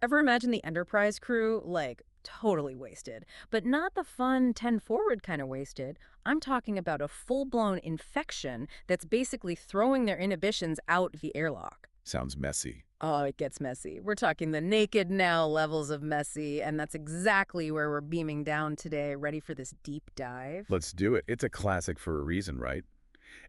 Ever imagine the Enterprise crew, like, totally wasted? But not the fun 10 forward kind of wasted. I'm talking about a full-blown infection that's basically throwing their inhibitions out the airlock. Sounds messy. Oh, it gets messy. We're talking the naked now levels of messy, and that's exactly where we're beaming down today, ready for this deep dive. Let's do it. It's a classic for a reason, right?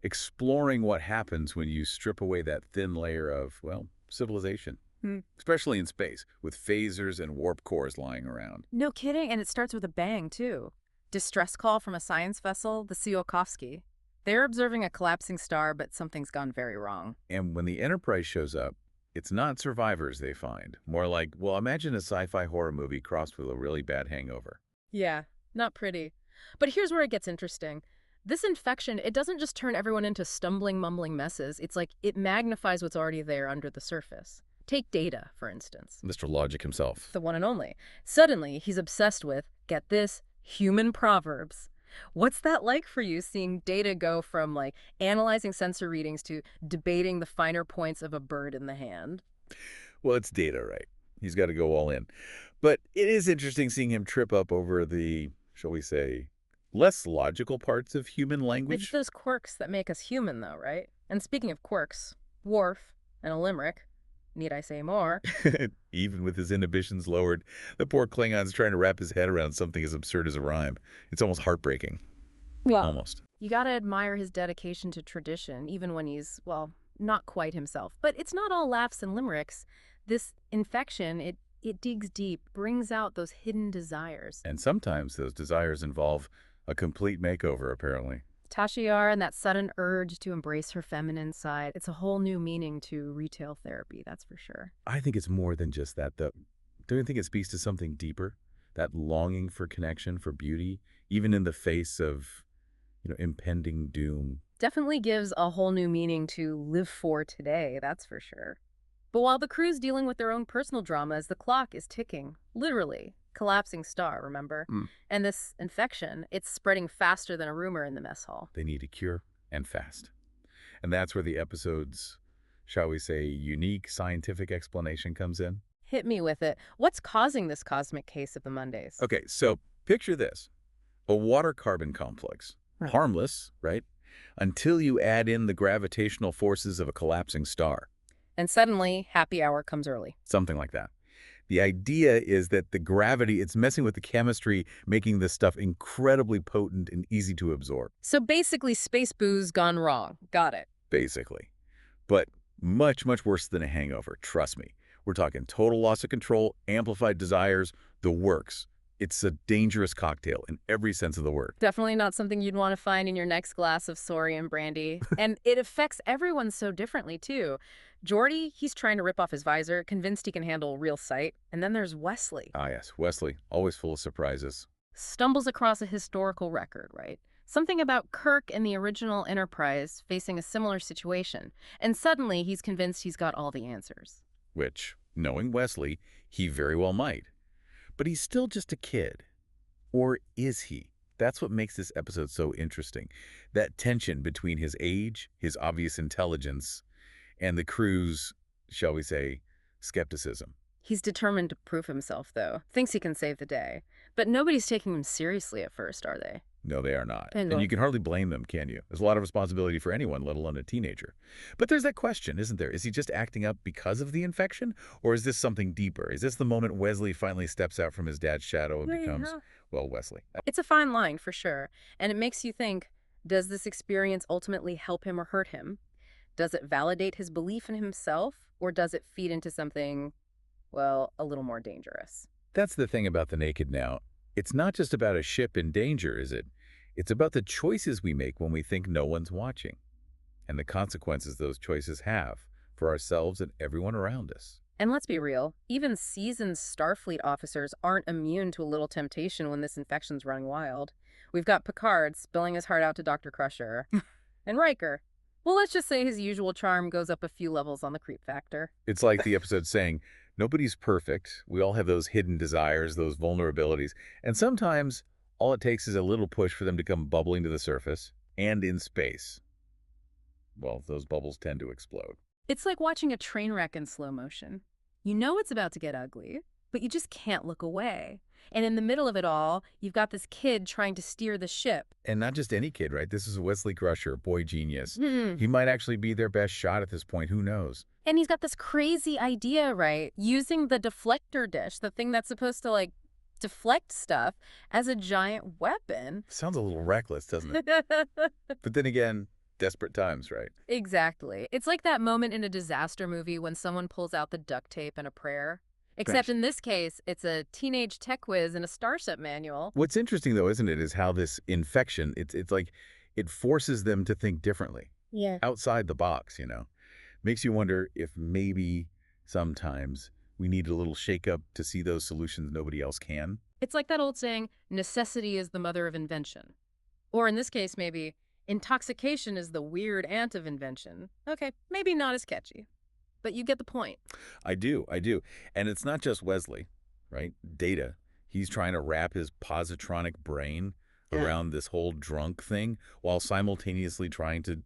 Exploring what happens when you strip away that thin layer of, well, civilization. Hmm. Especially in space, with phasers and warp cores lying around. No kidding, and it starts with a bang, too. Distress call from a science vessel, the Tsiolkovsky. They're observing a collapsing star, but something's gone very wrong. And when the Enterprise shows up, it's not survivors they find. More like, well, imagine a sci-fi horror movie crossed with a really bad hangover. Yeah, not pretty. But here's where it gets interesting. This infection, it doesn't just turn everyone into stumbling, mumbling messes. It's like it magnifies what's already there under the surface. Take Data, for instance, Mr. Logic himself. the one and only. Suddenly, he's obsessed with, get this, human proverbs. What's that like for you, seeing Data go from, like, analyzing sensor readings to debating the finer points of a bird in the hand? Well, it's Data, right? He's got to go all in. But it is interesting seeing him trip up over the, shall we say, less logical parts of human It's language. those quirks that make us human, though, right? And speaking of quirks, Worf and a limerick, need I say more? Even with his inhibitions lowered, the poor Klingon's trying to wrap his head around something as absurd as a rhyme. It's almost heartbreaking. Well, Almost. you gotta admire his dedication to tradition, even when he's, well, not quite himself. But it's not all laughs and limericks. This infection, it digs deep, brings out those hidden desires. And sometimes those desires involve a complete makeover, apparently. Tasha Yar and that sudden urge to embrace her feminine side, it's a whole new meaning to retail therapy, that's for sure. I think it's more than just that, though. Don't you think it speaks to something deeper? That longing for connection, for beauty, even in the face of, impending doom. Definitely gives a whole new meaning to live for today, that's for sure. But while the crew's dealing with their own personal dramas, the clock is ticking, literally. Collapsing star, remember? Mm. And this infection, it's spreading faster than a rumor in the mess hall. They need a cure, and fast. And that's where the episode's, shall we say, unique scientific explanation comes in. Hit me with it. What's causing this cosmic case of the Mondays? Okay, so picture this. A water-carbon complex. Right. Harmless, right? Until you add in the gravitational forces of a collapsing star. And suddenly, happy hour comes early. Something like that. The idea is that the gravity, it's messing with the chemistry, making this stuff incredibly potent and easy to absorb, So basically, space booze gone wrong. Got it. basically. But much, much worse than a hangover, trust me. We're talking total loss of control, amplified desires, the works. It's a dangerous cocktail in every sense of the word. Definitely not something you'd want to find in your next glass of Saurian brandy. And it affects everyone so differently, too. Geordi, he's trying to rip off his visor, convinced he can handle real sight. And then there's Wesley. Ah, yes, Wesley, always full of surprises. Stumbles across a historical record, right? Something about Kirk and the original Enterprise facing a similar situation. And suddenly he's convinced he's got all the answers. Which, knowing Wesley, he very well might. But he's still just a kid. Or is he? That's what makes this episode so interesting. That tension between his age, his obvious intelligence, and the crew's, shall we say, skepticism. He's determined to prove himself, though. Thinks he can save the day. But nobody's taking him seriously at first, are they? No, they are not. And And you can hardly blame them, can you? There's a lot of responsibility for anyone, let alone a teenager. But there's that question, isn't there? Is he just acting up because of the infection? Or is this something deeper? Is this the moment Wesley finally steps out from his dad's shadow and becomes, well, Wesley? It's a fine line, for sure. And it makes you think, does this experience ultimately help him or hurt him? Does it validate his belief in himself? Or does it feed into something, well, a little more dangerous? That's the thing about the Naked Now. It's not just about a ship in danger, is it? It's about the choices we make when we think no one's watching, and the consequences those choices have for ourselves and everyone around us. And let's be real, even seasoned Starfleet officers aren't immune to a little temptation when this infection's running wild. We've got Picard spilling his heart out to Dr. Crusher. And Riker. Well, let's just say his usual charm goes up a few levels on the creep factor. It's like the episode saying, nobody's perfect. We all have those hidden desires, those vulnerabilities. And sometimes all it takes is a little push for them to come bubbling to the surface. And in space, well, those bubbles tend to explode. It's like watching a train wreck in slow motion. You know it's about to get ugly, but you just can't look away. And in the middle of it all, you've got this kid trying to steer the ship. And not just any kid, right? This is Wesley Crusher, boy genius. Hmm. He might actually be their best shot at this point. Who knows? And he's got this crazy idea, right? Using the deflector dish, the thing that's supposed to, like, deflect stuff, as a giant weapon. Sounds a little reckless, doesn't it? But then again, desperate times, right? Exactly. It's like that moment in a disaster movie when someone pulls out the duct tape and a prayer. Except Thanks. in this case, it's a teenage tech whiz and a Starship manual. What's interesting, though, isn't it, is how this infection, it's like it forces them to think differently, Yeah. outside the box, Makes you wonder if maybe sometimes we need a little shakeup to see those solutions nobody else can. It's like that old saying, necessity is the mother of invention. Or in this case, maybe, intoxication is the weird aunt of invention. Okay, maybe not as catchy, but you get the point. I do. And it's not just Wesley, right? Data. He's trying to wrap his positronic brain Yeah. around this whole drunk thing while simultaneously trying to,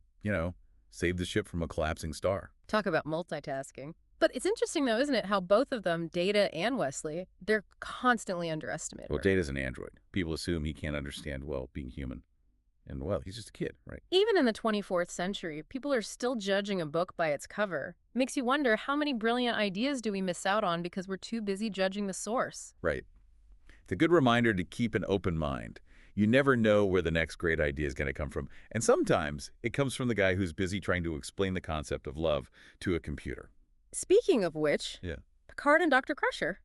save the ship from a collapsing star. Talk about multitasking. But it's interesting, though, isn't it, how both of them, Data and Wesley, they're constantly underestimated. Well, Data's an android. People assume he can't understand, well, being human. And, well, he's just a kid, right? Even in the 24th century, people are still judging a book by its cover. Makes you wonder, how many brilliant ideas do we miss out on because we're too busy judging the source? Right. It's a good reminder to keep an open mind. You never know where the next great idea is going to come from. And sometimes it comes from the guy who's busy trying to explain the concept of love to a computer. Speaking of which, Yeah. Picard and Dr. Crusher.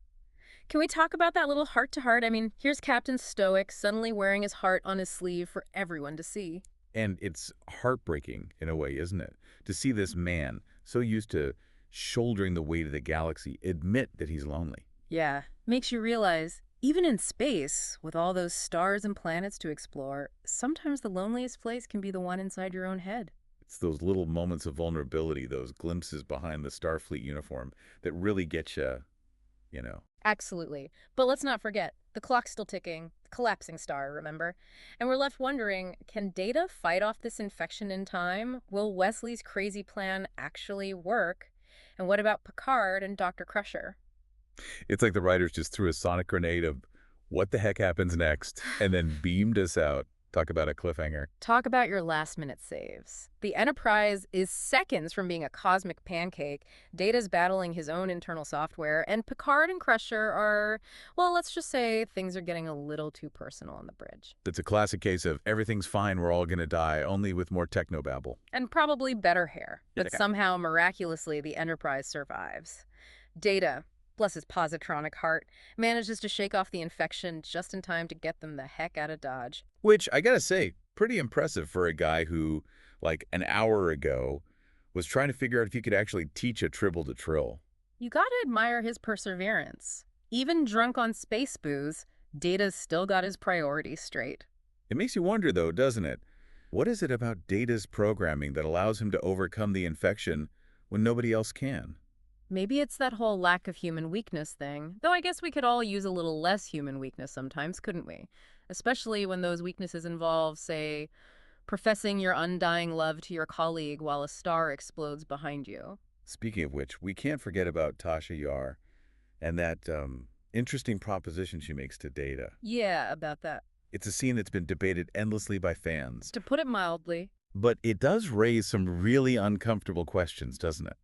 Can we talk about that little heart-to-heart? I mean, here's Captain Stoic suddenly wearing his heart on his sleeve for everyone to see. And it's heartbreaking in a way, isn't it? To see this man, so used to shouldering the weight of the galaxy, admit that he's lonely. Yeah, makes you realize, even in space, with all those stars and planets to explore, sometimes the loneliest place can be the one inside your own head. It's those little moments of vulnerability, those glimpses behind the Starfleet uniform that really get you. Absolutely. But let's not forget, the clock's still ticking, the collapsing star, remember? And we're left wondering, can Data fight off this infection in time? Will Wesley's crazy plan actually work? And what about Picard and Dr. Crusher? It's like the writers just threw a sonic grenade of what the heck happens next and then beamed us out. Talk about a cliffhanger. Talk about your last-minute saves. The Enterprise is seconds from being a cosmic pancake, Data's battling his own internal software, and Picard and Crusher are, well, let's just say things are getting a little too personal on the bridge. It's a classic case of everything's fine, we're all going to die, only with more technobabble. And probably better hair. But Yeah. somehow, miraculously, the Enterprise survives. Data, bless his positronic heart, manages to shake off the infection just in time to get them the heck out of Dodge. Which, I gotta say, pretty impressive for a guy who, like an hour ago, was trying to figure out if he could actually teach a Tribble to trill. You gotta admire his perseverance. Even drunk on space booze, Data's still got his priorities straight. It makes you wonder, though, doesn't it? What is it about Data's programming that allows him to overcome the infection when nobody else can? Maybe it's that whole lack of human weakness thing, though I guess we could all use a little less human weakness sometimes, couldn't we? Especially when those weaknesses involve, say, professing your undying love to your colleague while a star explodes behind you. Speaking of which, we can't forget about Tasha Yar and that interesting proposition she makes to Data. Yeah, about that. It's a scene that's been debated endlessly by fans. To put it mildly, But it does raise some really uncomfortable questions, doesn't it?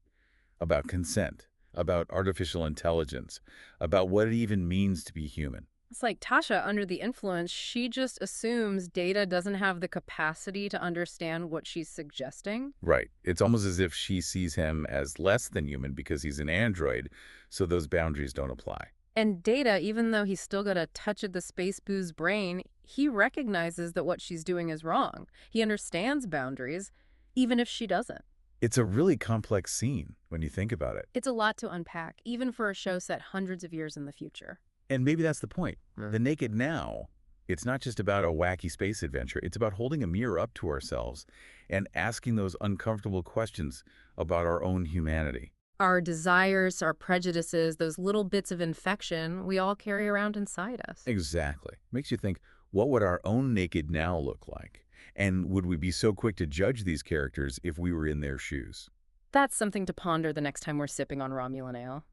About consent, about artificial intelligence, about what it even means to be human. it's like Tasha, under the influence, she just assumes Data doesn't have the capacity to understand what she's suggesting. Right. It's almost as if she sees him as less than human because he's an android, so those boundaries don't apply. And Data, even though he's still got a touch of the space boo's brain, he recognizes that what she's doing is wrong. He understands boundaries, even if she doesn't. It's a really complex scene when you think about it. It's a lot to unpack, even for a show set hundreds of years in the future. And maybe that's the point. The Naked Now, it's not just about a wacky space adventure. It's about holding a mirror up to ourselves and asking those uncomfortable questions about our own humanity. Our desires, our prejudices, those little bits of infection we all carry around inside us. Exactly. Makes you think, what would our own Naked Now look like? And would we be so quick to judge these characters if we were in their shoes? That's something to ponder the next time we're sipping on Romulan ale.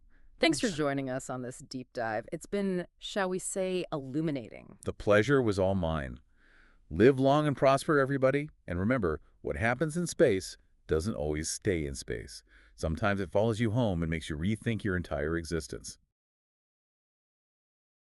Thanks for joining us on this deep dive. It's been, shall we say, illuminating. The pleasure was all mine. Live long and prosper, everybody. And remember, what happens in space doesn't always stay in space. Sometimes it follows you home and makes you rethink your entire existence.